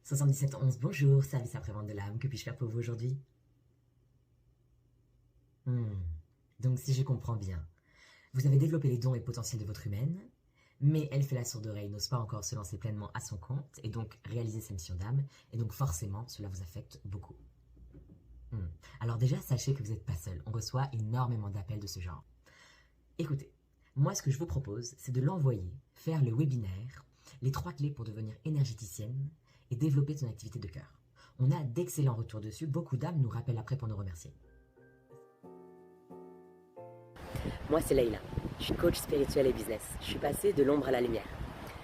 7711, bonjour, service après-vente de l'âme, que puis-je faire pour vous aujourd'hui? Donc si je comprends bien, vous avez développé les dons et le potentiel de votre humaine, mais elle fait la sourde oreille, n'ose pas encore se lancer pleinement à son compte, et donc réaliser sa mission d'âme, et donc forcément cela vous affecte beaucoup. Alors déjà, sachez que vous n'êtes pas seul, on reçoit énormément d'appels de ce genre. Écoutez, moi ce que je vous propose, c'est de l'envoyer faire le webinaire, les 3 clés pour devenir énergéticienne, et développer ton activité de cœur. On a d'excellents retours dessus, beaucoup d'âmes nous rappellent après pour nous remercier. Moi, c'est Leïla. Je suis coach spirituel et business. Je suis passée de l'ombre à la lumière.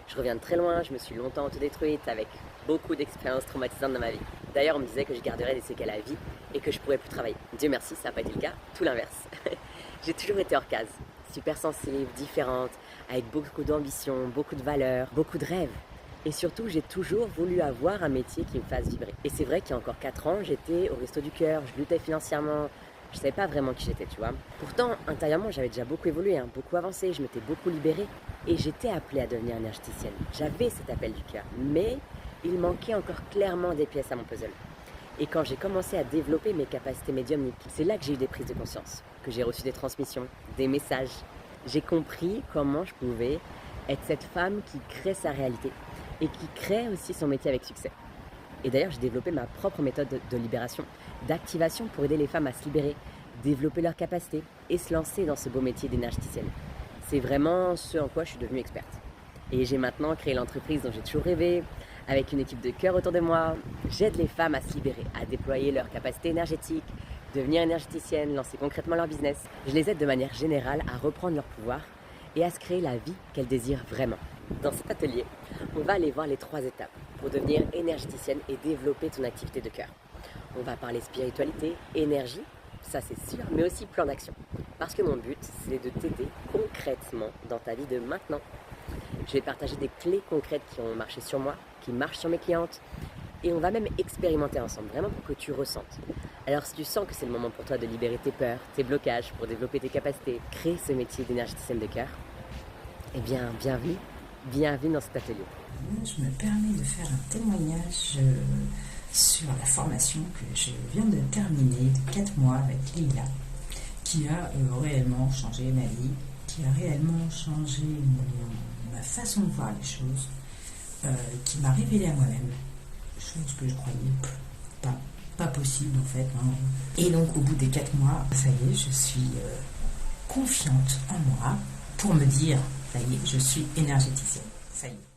Je reviens de très loin, je me suis longtemps autodétruite avec beaucoup d'expériences traumatisantes dans ma vie. D'ailleurs, on me disait que je garderais des séquelles à vie et que je pourrais plus travailler. Dieu merci, ça n'a pas été le cas, tout l'inverse. J'ai toujours été hors case, super sensible, différente, avec beaucoup d'ambition, beaucoup de valeurs, beaucoup de rêves. Et surtout, j'ai toujours voulu avoir un métier qui me fasse vibrer. Et c'est vrai qu'il y a encore 4 ans, j'étais au Resto du Cœur, je luttais financièrement, je savais pas vraiment qui j'étais, tu vois. Pourtant, intérieurement, j'avais déjà beaucoup évolué, beaucoup avancé, je m'étais beaucoup libérée. Et j'étais appelée à devenir énergéticienne. J'avais cet appel du cœur, mais il manquait encore clairement des pièces à mon puzzle. Et quand j'ai commencé à développer mes capacités médiumniques, c'est là que j'ai eu des prises de conscience, que j'ai reçu des transmissions, des messages. J'ai compris comment je pouvais être cette femme qui crée sa réalité et qui crée aussi son métier avec succès. Et d'ailleurs, j'ai développé ma propre méthode de libération, d'activation pour aider les femmes à se libérer, développer leurs capacités et se lancer dans ce beau métier d'énergéticienne. C'est vraiment ce en quoi je suis devenue experte. Et j'ai maintenant créé l'entreprise dont j'ai toujours rêvé, avec une équipe de cœur autour de moi. J'aide les femmes à se libérer, à déployer leurs capacités énergétiques, devenir énergéticiennes, lancer concrètement leur business. Je les aide de manière générale à reprendre leur pouvoir et à se créer la vie qu'elles désirent vraiment. Dans cet atelier, on va aller voir les 3 étapes pour devenir énergéticienne et développer ton activité de cœur. On va parler spiritualité, énergie, ça c'est sûr, mais aussi plan d'action. Parce que mon but, c'est de t'aider concrètement dans ta vie de maintenant. Je vais partager des clés concrètes qui ont marché sur moi, qui marchent sur mes clientes, et on va même expérimenter ensemble, vraiment pour que tu ressentes. Alors si tu sens que c'est le moment pour toi de libérer tes peurs, tes blocages, pour développer tes capacités, créer ce métier d'énergéticienne de cœur, eh bien bienvenue dans cet atelier. Je me permets de faire un témoignage sur la formation que je viens de terminer de 4 mois avec Leïla, qui a réellement changé ma vie, qui a réellement changé ma façon de voir les choses, qui m'a révélé à moi-même, chose que je croyais pas possible en fait. Et donc au bout des 4 mois, ça y est, je suis confiante en moi pour me dire, ça y est, je suis énergéticienne, ça y est.